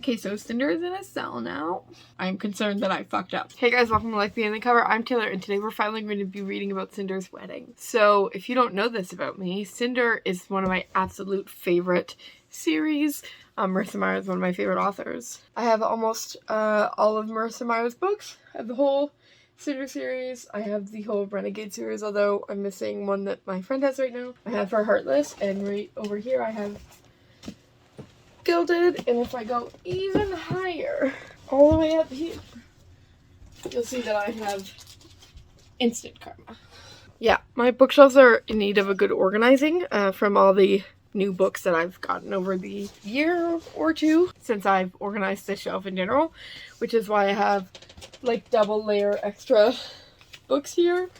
Okay, so Cinders in a cell now. I'm concerned that I fucked up. Hey guys, welcome to Life Behind the Cover. I'm Taylor, and today we're finally going to be reading about Cinders' wedding. So, if you don't know this about me, Cinder is one of my absolute favorite series. Marissa Meyer is one of my favorite authors. I have almost all of Marissa Meyer's books. I have the whole Cinder series. I have the whole Renegade series, although I'm missing one that my friend has right now. I have her Heartless, and right over here I have Gilded, and if I go even higher, all the way up here, you'll see that I have Instant Karma. Yeah, my bookshelves are in need of a good organizing from all the new books that I've gotten over the year or two since I've organized the shelf in general, which is why I have like double layer extra books here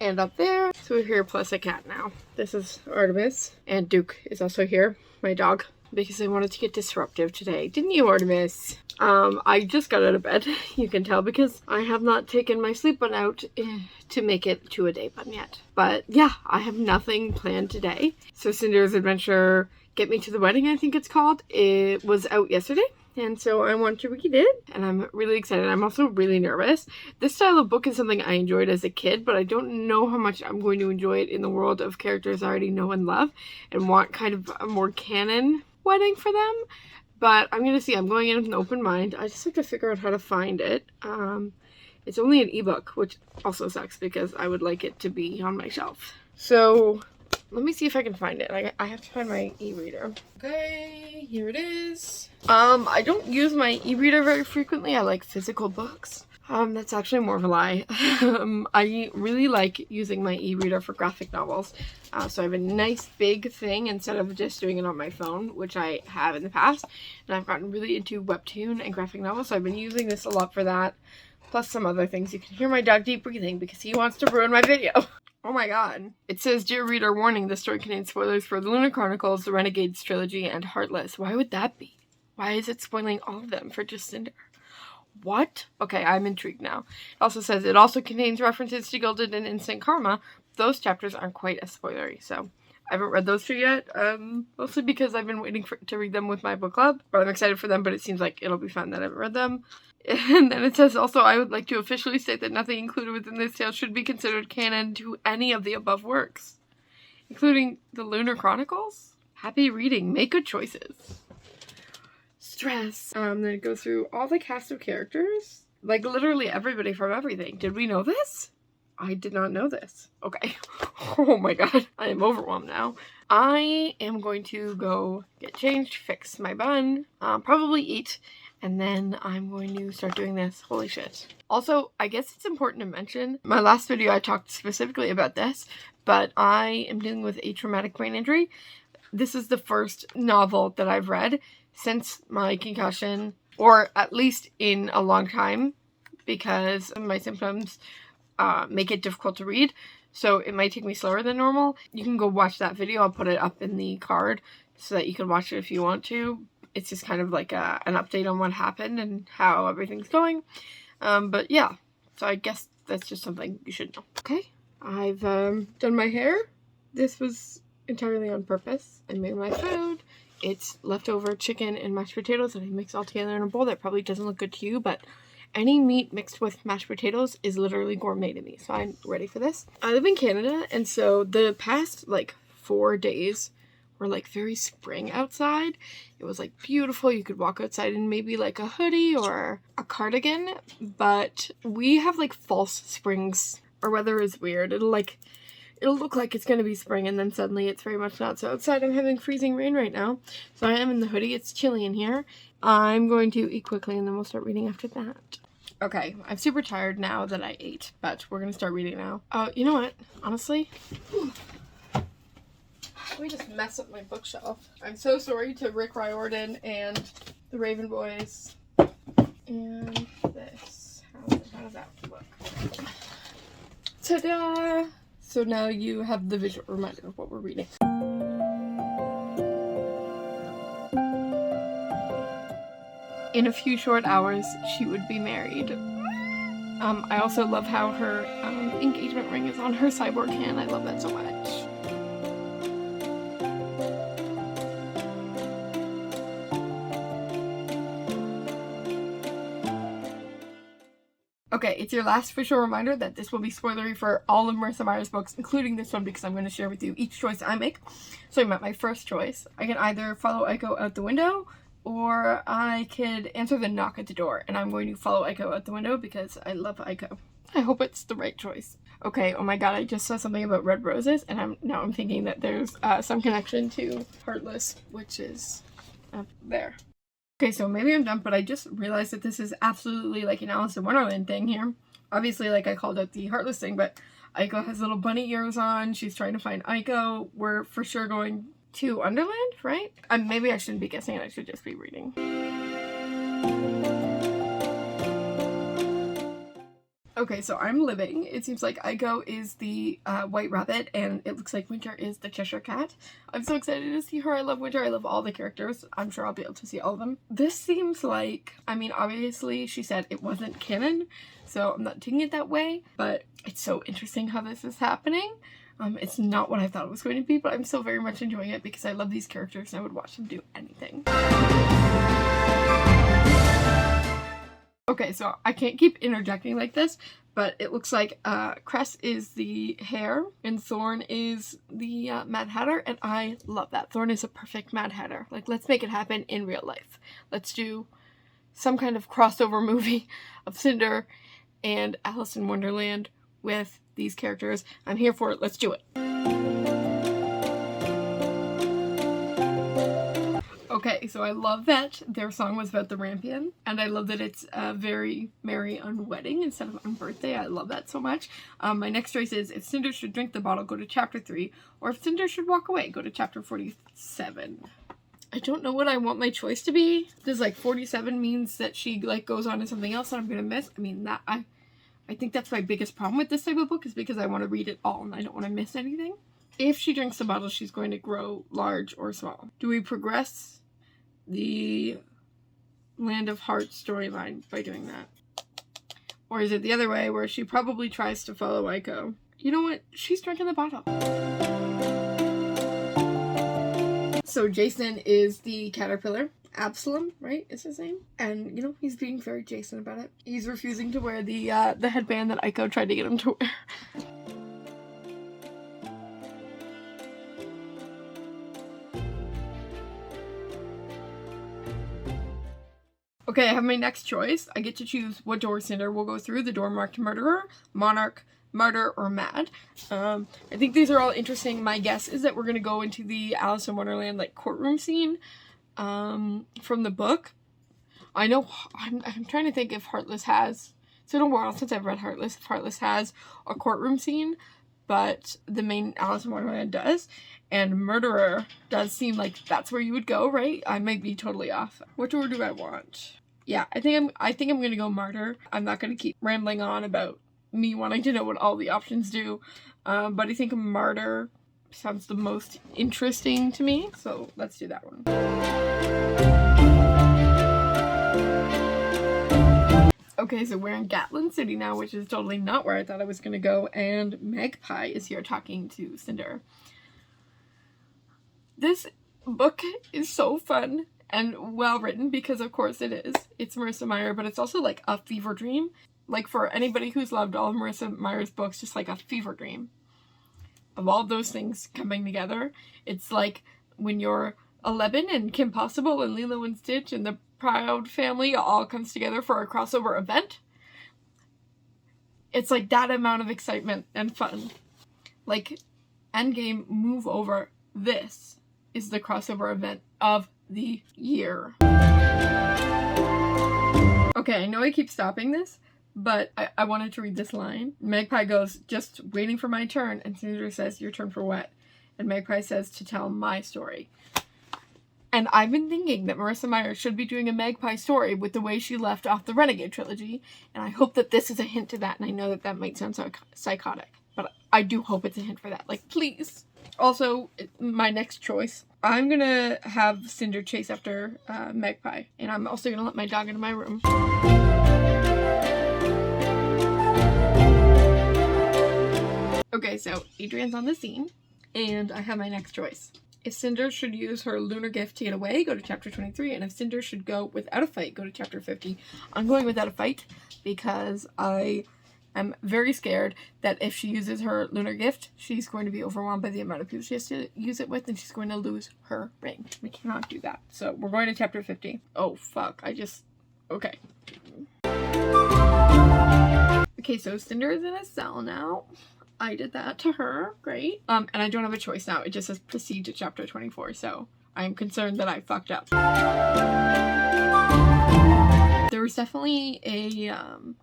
and up there. So we're here plus a cat now. This is Artemis, and Duke is also here, my dog, because I wanted to get disruptive today. Didn't you, Artemis? I just got out of bed, you can tell, because I have not taken my sleep bun out to make it to a day bun yet. But yeah, I have nothing planned today. So Cinder's Adventure Get Me to the Wedding, I think it's called. It was out yesterday, and so I want to read it, and I'm really excited. I'm also really nervous. This style of book is something I enjoyed as a kid, but I don't know how much I'm going to enjoy it in the world of characters I already know and love, and want kind of a more canon wedding for them. But I'm gonna see. I'm going in with an open mind. I just have to figure out how to find it. It's only an ebook, which also sucks because I would like it to be on my shelf. So let me see if I can find it. I have to find my e-reader. Okay, here it is. I don't use my e-reader very frequently. I like physical books. That's actually more of a lie. I really like using my e-reader for graphic novels. So I have a nice big thing instead of just doing it on my phone, which I have in the past. And I've gotten really into webtoon and graphic novels, so I've been using this a lot for that. Plus some other things. You can hear my dog deep breathing because he wants to ruin my video. Oh my god. It says, "Dear reader, warning, this story contains spoilers for the Lunar Chronicles, the Renegades trilogy, and Heartless." Why would that be? Why is it spoiling all of them for just Cinder? What? Okay, I'm intrigued now. It also says it also contains references to Gilded and Instant Karma. Those chapters aren't quite as spoilery, so I haven't read those two yet, mostly because I've been waiting to read them with my book club, but I'm excited for them, but it seems like it'll be fun that I haven't read them. And then it says also, "I would like to officially state that nothing included within this tale should be considered canon to any of the above works, including the Lunar Chronicles." Happy reading. Make good choices. Stress. Then it goes through all the cast of characters. Like literally everybody from everything. Did we know this? I did not know this. Okay. Oh my god. I am overwhelmed now. I am going to go get changed, fix my bun, probably eat, and then I'm going to start doing this. Holy shit. Also, I guess it's important to mention, my last video I talked specifically about this, but I am dealing with a traumatic brain injury. This is the first novel that I've read since my concussion, or at least in a long time, because my symptoms make it difficult to read, so it might take me slower than normal. You can go watch that video. I'll put it up in the card so that you can watch it if you want to. It's just kind of like an update on what happened and how everything's going. But yeah, so I guess that's just something you should know. Okay, I've done my hair. This was entirely on purpose. I made my food. It's leftover chicken and mashed potatoes that I mix all together in a bowl. That probably doesn't look good to you, but any meat mixed with mashed potatoes is literally gourmet to me, so I'm ready for this. I live in Canada, and so the past like 4 days were like very spring outside. It was like beautiful. You could walk outside in maybe like a hoodie or a cardigan, but we have like false springs. Our weather is weird. It'll look like it's going to be spring, and then suddenly it's very much not. So outside I'm having freezing rain right now. So I am in the hoodie. It's chilly in here. I'm going to eat quickly, and then we'll start reading after that. Okay, I'm super tired now that I ate, but we're going to start reading now. You know what? Honestly, let me just mess up my bookshelf. I'm so sorry to Rick Riordan and the Raven Boys. And this. How does that look? Ta-da! So now you have the visual reminder of what we're reading. In a few short hours, she would be married. I also love how her engagement ring is on her cyborg hand. I love that so much. Okay, it's your last official reminder that this will be spoilery for all of Marissa Meyer's books, including this one, because I'm going to share with you each choice I make. So I'm at my first choice. I can either follow Aiko out the window, or I could answer the knock at the door, and I'm going to follow Aiko out the window because I love Aiko. I hope it's the right choice. Okay, oh my god, I just saw something about red roses, and I'm thinking that there's some connection to Heartless, which is up there. Okay, so maybe I'm dumb, but I just realized that this is absolutely like an Alice in Wonderland thing here. Obviously, like I called out the Heartless thing, but Aiko has little bunny ears on. She's trying to find Aiko. We're for sure going to Underland, right? Maybe I shouldn't be guessing. I should just be reading. Okay, so I'm living. It seems like Aiko is the White Rabbit, and it looks like Winter is the Cheshire Cat. I'm so excited to see her. I love Winter. I love all the characters. I'm sure I'll be able to see all of them. This seems like, I mean, obviously she said it wasn't canon, so I'm not taking it that way, but it's so interesting how this is happening. It's not what I thought it was going to be, but I'm still very much enjoying it because I love these characters and I would watch them do anything. Okay, so I can't keep interjecting like this, but it looks like Cress is the hare and Thorn is the Mad Hatter, and I love that. Thorn is a perfect Mad Hatter. Like, let's make it happen in real life. Let's do some kind of crossover movie of Cinder and Alice in Wonderland with these characters. I'm here for it. Let's do it. Okay, so I love that their song was about the Rampion, and I love that it's very merry on wedding instead of on birthday. I love that so much. My next choice is if Cinder should drink the bottle, go to chapter 3, or if Cinder should walk away, go to chapter 47. I don't know what I want my choice to be. Does like 47 means that she like goes on to something else that I'm gonna miss? I mean, that I think that's my biggest problem with this type of book, is because I want to read it all and I don't want to miss anything. If she drinks the bottle, she's going to grow large or small. Do we progress the Land of Heart storyline by doing that? Or is it the other way, where she probably tries to follow Aiko? You know what? She's drinking the bottle. So Jason is the caterpillar. Absalom, right, is his name? And, you know, he's being very Jason about it. He's refusing to wear the headband that Aiko tried to get him to wear. Okay, I have my next choice. I get to choose what door Cinder will go through. The door marked Murderer, Monarch, Martyr, or Mad. I think these are all interesting. My guess is that we're going to go into the Alice in Wonderland like courtroom scene from the book. I know, I'm trying to think if Heartless has, it's been a while since I've read Heartless, if Heartless has a courtroom scene, but the main Alice in Wonderland does. And Murderer does seem like that's where you would go, right? I might be totally off. What door do I want? Yeah, I think I'm gonna go Martyr. I'm not gonna keep rambling on about me wanting to know what all the options do, but I think Martyr sounds the most interesting to me, so let's do that one. Okay, so we're in Gatlin City now, which is totally not where I thought I was gonna go, and Magpie is here talking to Cinder. This book is so fun and well written because of course it is. It's Marissa Meyer, but it's also like a fever dream. Like for anybody who's loved all of Marissa Meyer's books, just like a fever dream of all those things coming together. It's like when you're 11 and Kim Possible and Lilo and Stitch and the Proud Family all comes together for a crossover event. It's like that amount of excitement and fun. Like Endgame, move over. This is the crossover event of the year. Okay, I know I keep stopping this, but I wanted to read this line. Magpie goes, just waiting for my turn, and Cinder says, your turn for what? And Magpie says, to tell my story. And I've been thinking that Marissa Meyer should be doing a Magpie story with the way she left off the Renegade trilogy, and I hope that this is a hint to that, and I know that that might sound so psychotic, but I do hope it's a hint for that. Like, please. Also, my next choice, I'm gonna have Cinder chase after Magpie, and I'm also gonna let my dog into my room. Okay, so Adrian's on the scene, and I have my next choice. If Cinders should use her lunar gift to get away, go to chapter 23. And if Cinders should go without a fight, go to chapter 50. I'm going without a fight because I am very scared that if she uses her lunar gift, she's going to be overwhelmed by the amount of people she has to use it with, and she's going to lose her ring. We cannot do that. So we're going to chapter 50. Oh, fuck. Okay. Okay, so Cinder is in a cell now. I did that to her. Great. And I don't have a choice now. It just says proceed to chapter 24, so I'm concerned that I fucked up. There was definitely a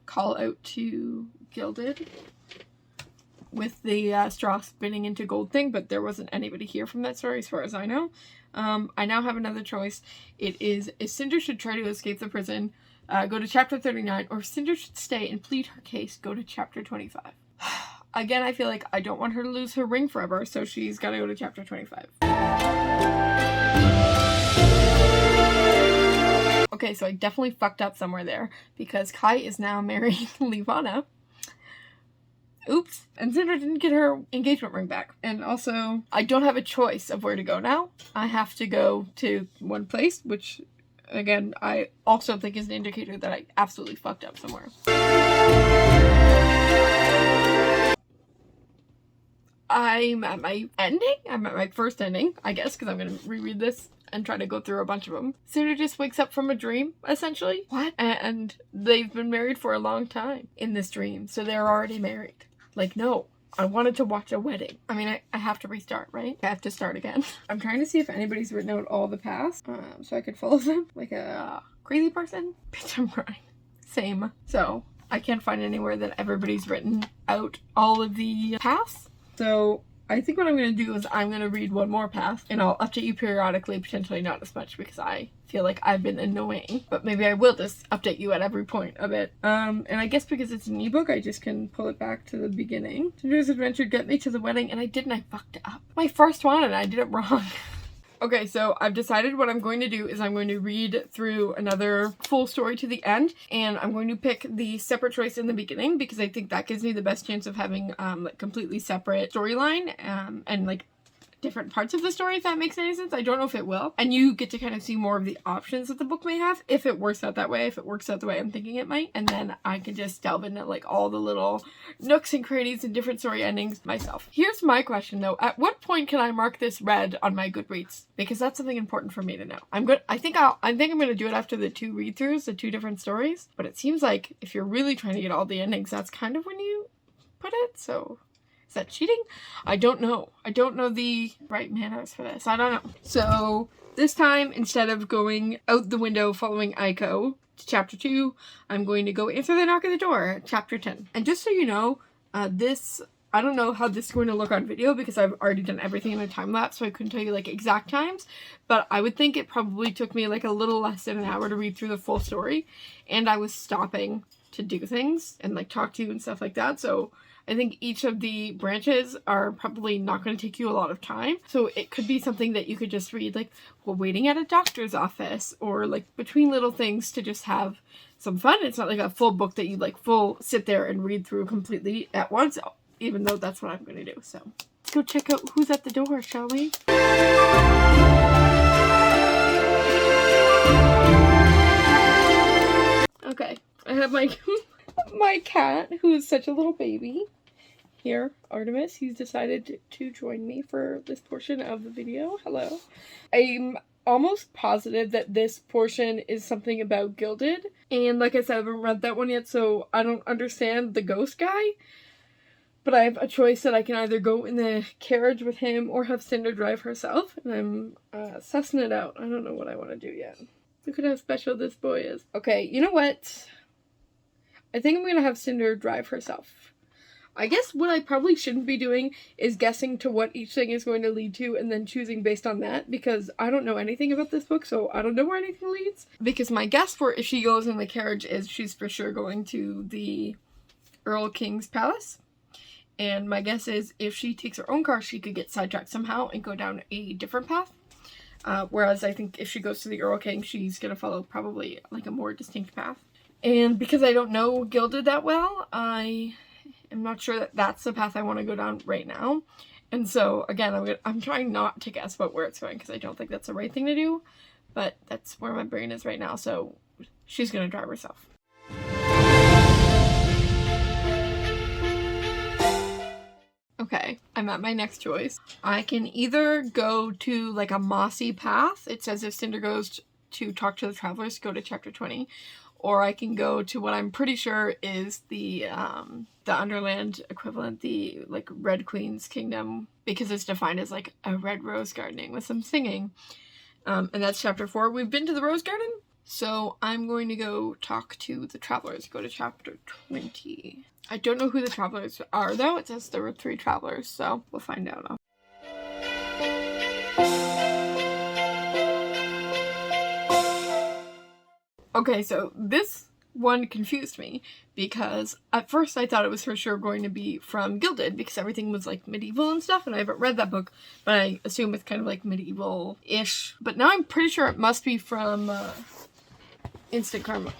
call out to Gilded with the straw spinning into gold thing, but there wasn't anybody here from that story as far as I know. I now have another choice. It is if Cinder should try to escape the prison, go to chapter 39, or if Cinder should stay and plead her case, go to chapter 25. Again, I feel like I don't want her to lose her ring forever, so she's got to go to chapter 25. Okay, so I definitely fucked up somewhere there, because Kai is now marrying Levana. Oops. And Cinder didn't get her engagement ring back. And also, I don't have a choice of where to go now. I have to go to one place, which, again, I also think is an indicator that I absolutely fucked up somewhere. I'm at my ending. I'm at my first ending, I guess, because I'm going to reread this and try to go through a bunch of them. Cinder just wakes up from a dream, essentially. What? And they've been married for a long time in this dream, so they're already married. Like, no. I wanted to watch a wedding. I mean, I have to restart, right? I have to start again. I'm trying to see if anybody's written out all the past, so I could follow them like a crazy person. Bitch, I'm crying. Same. So, I can't find anywhere that everybody's written out all of the paths. So I think what I'm going to do is I'm going to read one more path, and I'll update you periodically, potentially not as much because I feel like I've been annoying, but maybe I will just update you at every point of it. And I guess because it's an ebook, I just can pull it back to the beginning. Cinder's adventure get me to the wedding, and I fucked up. My first one, and I did it wrong. Okay, so I've decided what I'm going to do is I'm going to read through another full story to the end, and I'm going to pick the separate choice in the beginning because I think that gives me the best chance of having like completely separate storyline and like different parts of the story, if that makes any sense. I don't know if it will. And you get to kind of see more of the options that the book may have if it works out that way, if it works out the way I'm thinking it might. And then I can just delve into like all the little nooks and crannies and different story endings myself. Here's my question though. At what point can I mark this read on my Goodreads? Because that's something important for me to know. I think I'm going to do it after the 2 read-throughs, the 2 different stories. But it seems like if you're really trying to get all the endings, that's kind of when you put it. So is that cheating? I don't know. I don't know the right manners for this. I don't know. So this time, instead of going out the window following Aiko to chapter 2, I'm going to go answer the knock at the door, chapter 10. And just so you know, I don't know how this is going to look on video because I've already done everything in a time lapse, so I couldn't tell you like exact times, but I would think it probably took me like a little less than an hour to read through the full story, and I was stopping to do things and like talk to you and stuff like that, so I think each of the branches are probably not going to take you a lot of time. So it could be something that you could just read like while waiting at a doctor's office or like between little things to just have some fun. It's not like a full book that you like full sit there and read through completely at once, even though that's what I'm going to do. So let's go check out who's at the door, shall we? Okay, I have my my cat, who is such a little baby. Here, Artemis, he's decided to join me for this portion of the video. Hello. I'm almost positive that this portion is something about Gilded. And like I said, I haven't read that one yet, so I don't understand the ghost guy. But I have a choice that I can either go in the carriage with him or have Cinder drive herself. And I'm sussing it out. I don't know what I want to do yet. Look at how special this boy is. Okay, you know what? I think I'm going to have Cinder drive herself. I guess what I probably shouldn't be doing is guessing to what each thing is going to lead to and then choosing based on that, because I don't know anything about this book, so I don't know where anything leads. Because my guess for if she goes in the carriage is she's for sure going to the Earl King's palace. And my guess is if she takes her own car, she could get sidetracked somehow and go down a different path. Whereas I think if she goes to the Earl King, she's going to follow probably like a more distinct path. And because I don't know Gilded that well, I am not sure that that's the path I want to go down right now. And so, again, I'm trying not to guess about where it's going because I don't think that's the right thing to do. But that's where my brain is right now, so she's gonna drive herself. Okay, I'm at my next choice. I can either go to like a mossy path. It says if Cinder goes to talk to the travelers, go to chapter 20. Or I can go to what I'm pretty sure is the Underland equivalent, the like Red Queen's Kingdom, because it's defined as like a red rose gardening with some singing. And that's chapter 4. We've been to the Rose Garden, so I'm going to go talk to the travelers. Go to chapter 20. I don't know who the travelers are, though. It says there were 3 travelers, so we'll find out. Okay, so this one confused me because at first I thought it was for sure going to be from Gilded because everything was like medieval and stuff, and I haven't read that book, but I assume it's kind of like medieval-ish. But now I'm pretty sure it must be from Instant Karma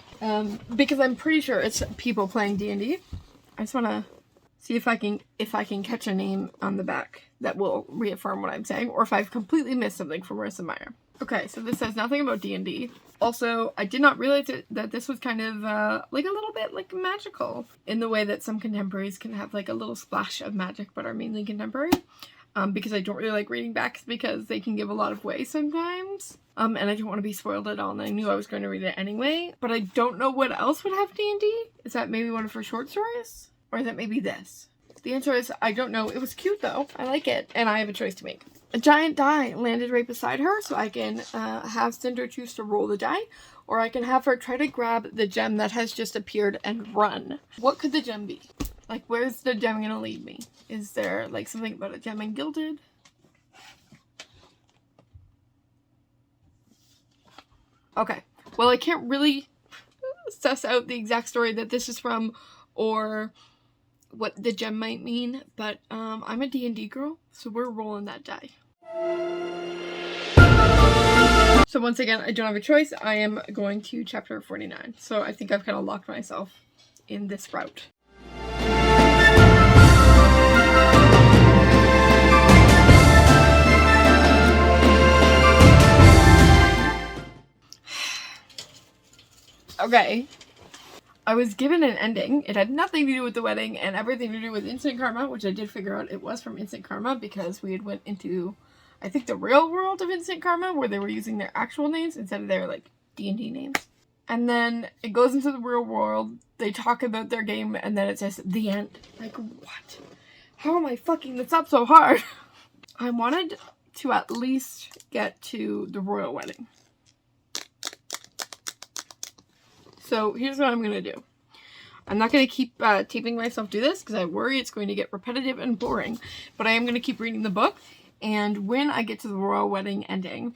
because I'm pretty sure it's people playing D&D. I just want to see if I can catch a name on the back that will reaffirm what I'm saying, or if I've completely missed something from Marissa Meyer. Okay, so this says nothing about D&D. Also, I did not realize that this was kind of like a little bit like magical in the way that some contemporaries can have like a little splash of magic but are mainly contemporary. Because I don't really like reading backs because they can give a lot of way sometimes. And I don't want to be spoiled at all, and I knew I was going to read it anyway. But I don't know what else would have D&D. Is that maybe one of her short stories? Or is that maybe this? The answer is I don't know. It was cute though. I like it. And I have a choice to make. A giant die landed right beside her, so I can have Cinder choose to roll the die, or I can have her try to grab the gem that has just appeared and run. What could the gem be? Like, where's the gem gonna lead me? Is there, like, something about a gem in Gilded? Okay. Well, I can't really suss out the exact story that this is from, or what the gem might mean, but I'm a D&D girl, so we're rolling that die. So once again, I don't have a choice. I am going to chapter 49. So I think I've kind of locked myself in this route. Okay. I was given an ending. It had nothing to do with the wedding and everything to do with Instant Karma, which I did figure out it was from Instant Karma because we had went into, I think, the real world of Instant Karma where they were using their actual names instead of their, like, D&D names. And then it goes into the real world, they talk about their game, and then it says, the end. Like, what? How am I fucking this up so hard? I wanted to at least get to the royal wedding. So here's what I'm going to do. I'm not going to keep taping myself do this because I worry it's going to get repetitive and boring. But I am going to keep reading the book. And when I get to the royal wedding ending,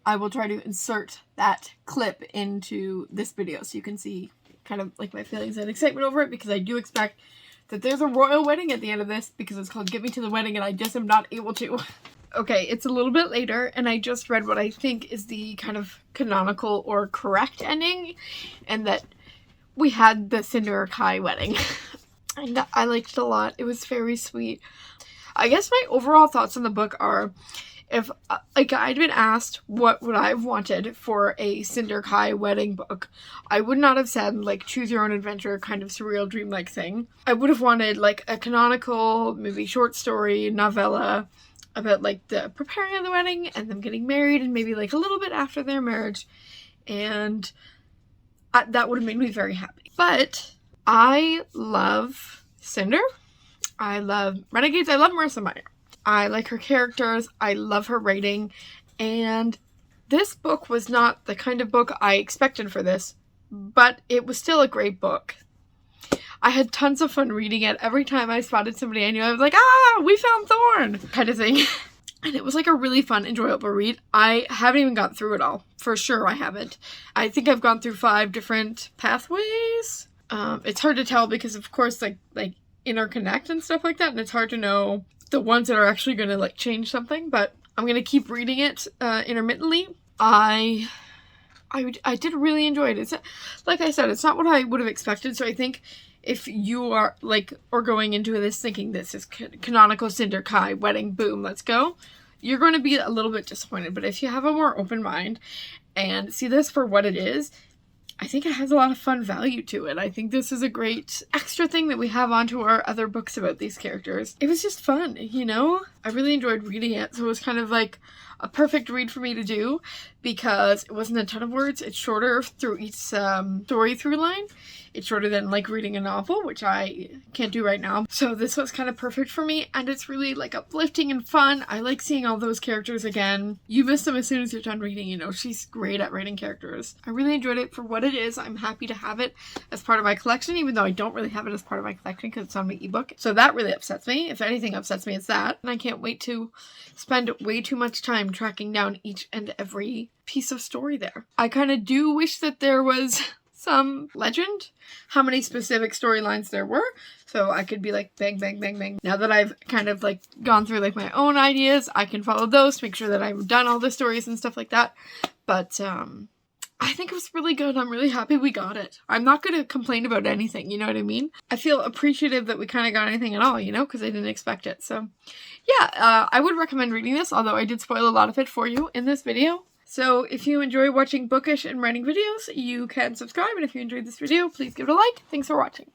I will try to insert that clip into this video so you can see kind of like my feelings and excitement over it, because I do expect that there's a royal wedding at the end of this because it's called Get Me to the Wedding and I just am not able to. Okay, it's a little bit later, and I just read what I think is the kind of canonical or correct ending, and that we had the Cinder Kai wedding. And I liked it a lot. It was very sweet. I guess my overall thoughts on the book are, if like I'd been asked what would I have wanted for a Cinder Kai wedding book, I would not have said like choose your own adventure kind of surreal dreamlike thing. I would have wanted like a canonical maybe short story novella about like the preparing of the wedding and them getting married and maybe like a little bit after their marriage, and that would have made me very happy. But I love Cinder. I love Renegades. I love Marissa Meyer. I like her characters. I love her writing. And this book was not the kind of book I expected for this, but it was still a great book. I had tons of fun reading it. Every time I spotted somebody I knew, I was like, ah, we found Thorn, kind of thing. And it was like a really fun, enjoyable read. I haven't even got through it all. For sure I haven't. I think I've gone through 5 different pathways. It's hard to tell because, of course, like interconnect and stuff like that. And it's hard to know the ones that are actually going to like change something. But I'm going to keep reading it intermittently. I I did really enjoy it. It's, like I said, it's not what I would have expected, so I think if you are, like, or going into this thinking this is canonical Cinder Kai, wedding, boom, let's go, you're going to be a little bit disappointed. But if you have a more open mind and see this for what it is, I think it has a lot of fun value to it. I think this is a great extra thing that we have onto our other books about these characters. It was just fun, you know? I really enjoyed reading it, so it was kind of like a perfect read for me to do because it wasn't a ton of words. It's shorter through each story through line. It's shorter than like reading a novel, which I can't do right now. So this was kind of perfect for me, and it's really like uplifting and fun. I like seeing all those characters again. You miss them as soon as you're done reading, you know. She's great at writing characters. I really enjoyed it for what it is. I'm happy to have it as part of my collection, even though I don't really have it as part of my collection because it's on my ebook. So that really upsets me. If anything upsets me, it's that. And I can't wait to spend way too much time tracking down each and every piece of story there. I kind of do wish that there was some legend how many specific storylines there were, so I could be like bang bang bang bang. Now that I've kind of like gone through like my own ideas, I can follow those to make sure that I've done all the stories and stuff like that. But I think it was really good. I'm really happy we got it. I'm not going to complain about anything, you know what I mean? I feel appreciative that we kind of got anything at all, you know, because I didn't expect it. So yeah, I would recommend reading this, although I did spoil a lot of it for you in this video. So if you enjoy watching bookish and writing videos, you can subscribe. And if you enjoyed this video, please give it a like. Thanks for watching.